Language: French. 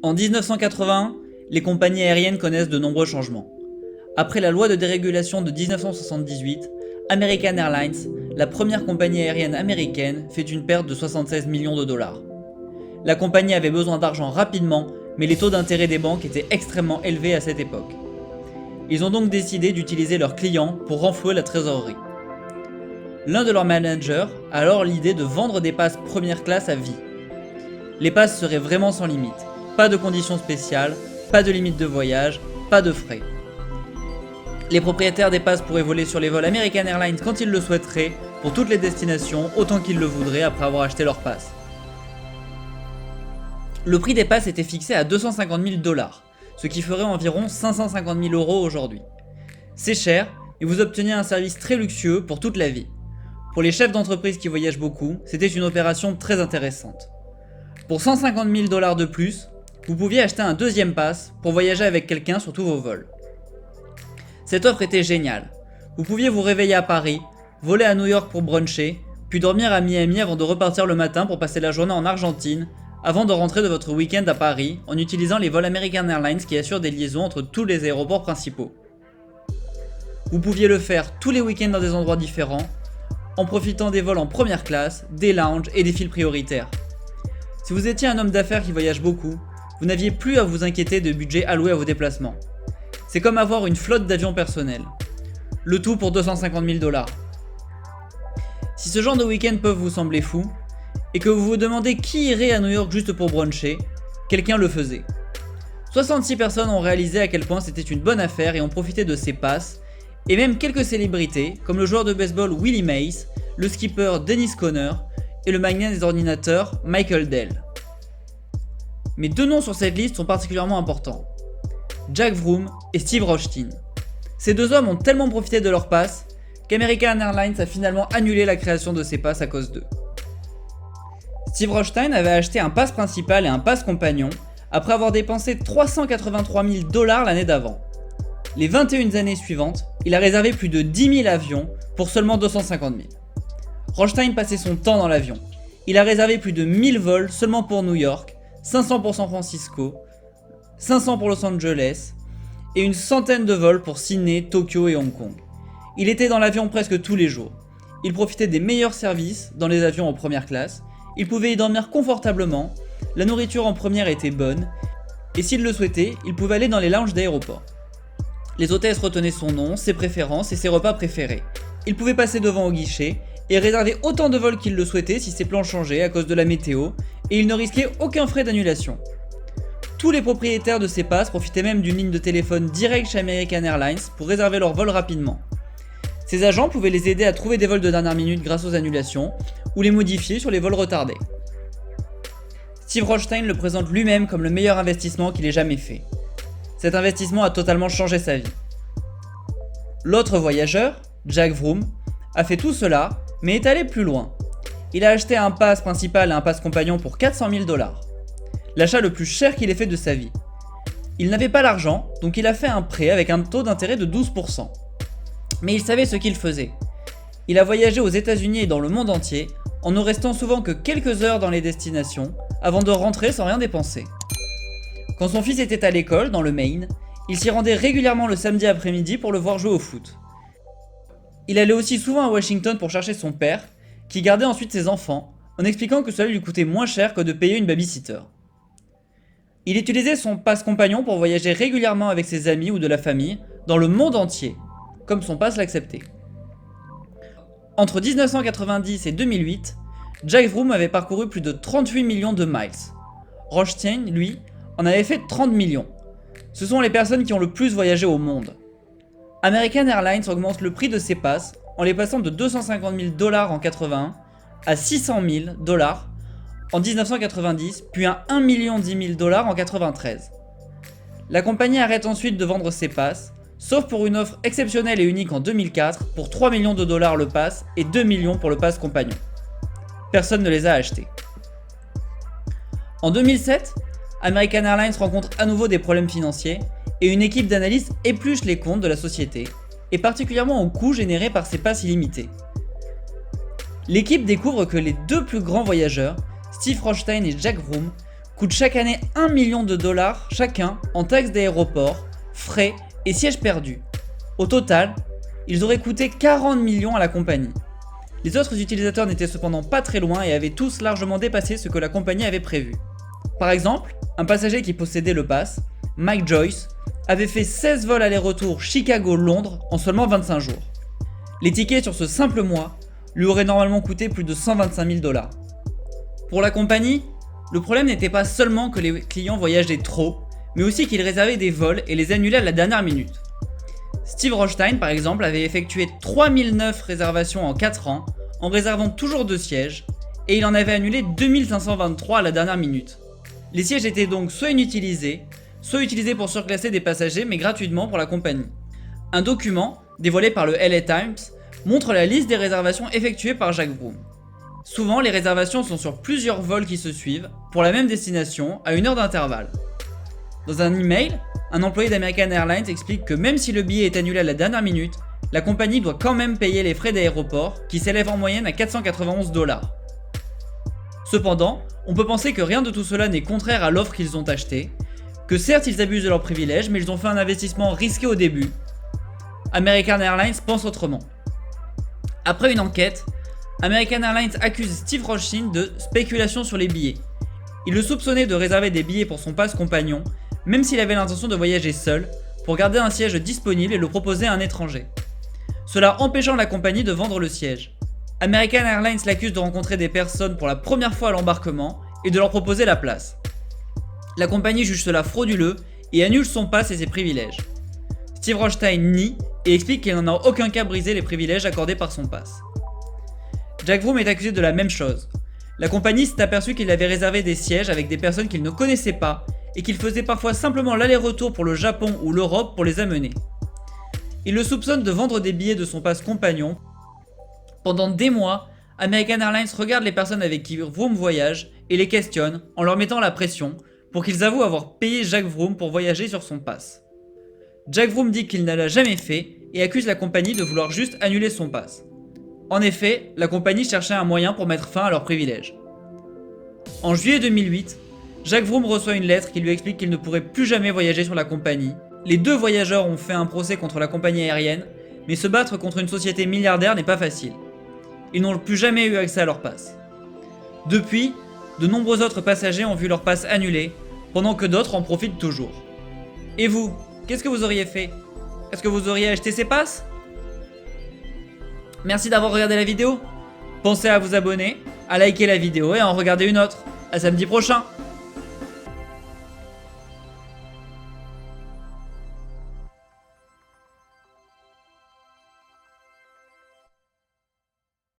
En 1981, les compagnies aériennes connaissent de nombreux changements. Après la loi de dérégulation de 1978, American Airlines, la première compagnie aérienne américaine, fait une perte de 76 millions de dollars. La compagnie avait besoin d'argent rapidement, mais les taux d'intérêt des banques étaient extrêmement élevés à cette époque. Ils ont donc décidé d'utiliser leurs clients pour renflouer la trésorerie. L'un de leurs managers a alors l'idée de vendre des passes première classe à vie. Les passes seraient vraiment sans limite, pas de conditions spéciales, pas de limite de voyage, pas de frais. Les propriétaires des passes pourraient voler sur les vols American Airlines quand ils le souhaiteraient, pour toutes les destinations, autant qu'ils le voudraient après avoir acheté leur passe. Le prix des passes était fixé à 250 000 $, ce qui ferait environ 550 000 € aujourd'hui. C'est cher, et vous obteniez un service très luxueux pour toute la vie. Pour les chefs d'entreprise qui voyagent beaucoup, c'était une opération très intéressante. Pour 150 000 $ de plus, vous pouviez acheter un deuxième pass pour voyager avec quelqu'un sur tous vos vols. Cette offre était géniale. Vous pouviez vous réveiller à Paris, voler à New York pour bruncher, puis dormir à Miami avant de repartir le matin pour passer la journée en Argentine, avant de rentrer de votre week-end à Paris en utilisant les vols American Airlines qui assurent des liaisons entre tous les aéroports principaux. Vous pouviez le faire tous les week-ends dans des endroits différents, en profitant des vols en première classe, des lounges et des files prioritaires. Si vous étiez un homme d'affaires qui voyage beaucoup, vous n'aviez plus à vous inquiéter de budget alloué à vos déplacements. C'est comme avoir une flotte d'avions personnels. Le tout pour 250 000 $. Si ce genre de week-end peuvent vous sembler fou, et que vous vous demandez qui irait à New York juste pour bruncher, quelqu'un le faisait. 66 personnes ont réalisé à quel point c'était une bonne affaire et ont profité de ces passes, et même quelques célébrités, comme le joueur de baseball Willie Mays, le skipper Dennis Conner, et le magnat des ordinateurs Michael Dell. Mais deux noms sur cette liste sont particulièrement importants. Jack Vroom et Steve Rothstein. Ces deux hommes ont tellement profité de leur passe qu'American Airlines a finalement annulé la création de ces passes à cause d'eux. Steve Rothstein avait acheté un pass principal et un pass compagnon après avoir dépensé 383 000 $ l'année d'avant. Les 21 années suivantes, il a réservé plus de 10 000 avions pour seulement 250 000. Rothstein passait son temps dans l'avion. Il a réservé plus de 1000 vols seulement pour New York, 500 pour San Francisco, 500 pour Los Angeles et une centaine de vols pour Sydney, Tokyo et Hong Kong. Il était dans l'avion presque tous les jours. Il profitait des meilleurs services dans les avions en première classe, il pouvait y dormir confortablement, la nourriture en première était bonne, et s'il le souhaitait, il pouvait aller dans les lounges d'aéroport. Les hôtesses retenaient son nom, ses préférences et ses repas préférés. Il pouvait passer devant au guichet et réserver autant de vols qu'il le souhaitait si ses plans changeaient à cause de la météo, et il ne risquait aucun frais d'annulation. Tous les propriétaires de ces passes profitaient même d'une ligne de téléphone directe chez American Airlines pour réserver leurs vols rapidement. Ces agents pouvaient les aider à trouver des vols de dernière minute grâce aux annulations, ou les modifier sur les vols retardés. Steve Rothstein le présente lui-même comme le meilleur investissement qu'il ait jamais fait. Cet investissement a totalement changé sa vie. L'autre voyageur, Jack Vroom, a fait tout cela, mais est allé plus loin. Il a acheté un pass principal et un pass compagnon pour 400 000 $. L'achat le plus cher qu'il ait fait de sa vie. Il n'avait pas l'argent, donc il a fait un prêt avec un taux d'intérêt de 12%. Mais il savait ce qu'il faisait. Il a voyagé aux États-Unis et dans le monde entier, en ne restant souvent que quelques heures dans les destinations, avant de rentrer sans rien dépenser. Quand son fils était à l'école, dans le Maine, il s'y rendait régulièrement le samedi après-midi pour le voir jouer au foot. Il allait aussi souvent à Washington pour chercher son père, qui gardait ensuite ses enfants, en expliquant que cela lui coûtait moins cher que de payer une babysitter. Il utilisait son pass compagnon pour voyager régulièrement avec ses amis ou de la famille, dans le monde entier, comme son pass l'acceptait. Entre 1990 et 2008, Jack Vroom avait parcouru plus de 38 millions de miles. Rothstein, lui, en avait fait 30 millions. Ce sont les personnes qui ont le plus voyagé au monde. American Airlines augmente le prix de ses passes en les passant de 250 000 $ en 81 à 600 000 $ en 1990, puis à 1 010 000 $ en 93. La compagnie arrête ensuite de vendre ses passes, sauf pour une offre exceptionnelle et unique en 2004 pour 3 millions de $ le pass et 2 millions pour le pass compagnon. Personne ne les a achetés. En 2007, American Airlines rencontre à nouveau des problèmes financiers et une équipe d'analystes épluche les comptes de la société, et particulièrement aux coûts générés par ces passes illimitées. L'équipe découvre que les deux plus grands voyageurs, Steve Rothstein et Jack Vroom, coûtent chaque année 1 million de dollars chacun en taxes d'aéroport, frais et sièges perdus. Au total, ils auraient coûté 40 millions à la compagnie. Les autres utilisateurs n'étaient cependant pas très loin et avaient tous largement dépassé ce que la compagnie avait prévu. Par exemple, un passager qui possédait le pass, Mike Joyce, avait fait 16 vols aller-retour Chicago-Londres en seulement 25 jours. Les tickets sur ce simple mois lui auraient normalement coûté plus de 125 000 dollars. Pour la compagnie, le problème n'était pas seulement que les clients voyageaient trop, mais aussi qu'ils réservaient des vols et les annulaient à la dernière minute. Steve Rothstein, par exemple, avait effectué 3009 réservations en 4 ans, en réservant toujours 2 sièges, et il en avait annulé 2523 à la dernière minute. Les sièges étaient donc soit inutilisés pour surclasser des passagers, mais gratuitement pour la compagnie. Un document, dévoilé par le LA Times, montre la liste des réservations effectuées par Jack Vroom. Souvent, les réservations sont sur plusieurs vols qui se suivent, pour la même destination, à 1 heure d'intervalle. Dans un email, un employé d'American Airlines explique que même si le billet est annulé à la dernière minute, la compagnie doit quand même payer les frais d'aéroport, qui s'élèvent en moyenne à 491 dollars. Cependant, on peut penser que rien de tout cela n'est contraire à l'offre qu'ils ont achetée, que certes ils abusent de leurs privilèges, mais ils ont fait un investissement risqué au début. American Airlines pense autrement. Après une enquête, American Airlines accuse Steve Rothstein de spéculation sur les billets. Il le soupçonnait de réserver des billets pour son pass compagnon, même s'il avait l'intention de voyager seul, pour garder un siège disponible et le proposer à un étranger. Cela empêchant la compagnie de vendre le siège. American Airlines l'accuse de rencontrer des personnes pour la première fois à l'embarquement et de leur proposer la place. La compagnie juge cela frauduleux et annule son pass et ses privilèges. Steve Rothstein nie et explique qu'il n'en a aucun cas brisé les privilèges accordés par son pass. Jack Vroom est accusé de la même chose. La compagnie s'est aperçue qu'il avait réservé des sièges avec des personnes qu'il ne connaissait pas et qu'il faisait parfois simplement l'aller-retour pour le Japon ou l'Europe pour les amener. Il le soupçonne de vendre des billets de son pass compagnon. Pendant des mois, American Airlines regarde les personnes avec qui Vroom voyage et les questionne en leur mettant la pression pour qu'ils avouent avoir payé Jack Vroom pour voyager sur son pass. Jack Vroom dit qu'il ne l'a jamais fait et accuse la compagnie de vouloir juste annuler son pass. En effet, la compagnie cherchait un moyen pour mettre fin à leurs privilèges. En juillet 2008, Jack Vroom reçoit une lettre qui lui explique qu'il ne pourrait plus jamais voyager sur la compagnie. Les deux voyageurs ont fait un procès contre la compagnie aérienne, mais se battre contre une société milliardaire n'est pas facile. Ils n'ont plus jamais eu accès à leur pass. Depuis, de nombreux autres passagers ont vu leur pass annulé, pendant que d'autres en profitent toujours. Et vous, qu'est-ce que vous auriez fait? Est-ce que vous auriez acheté ces passes? Merci d'avoir regardé la vidéo. Pensez à vous abonner, à liker la vidéo et à en regarder une autre. À samedi prochain.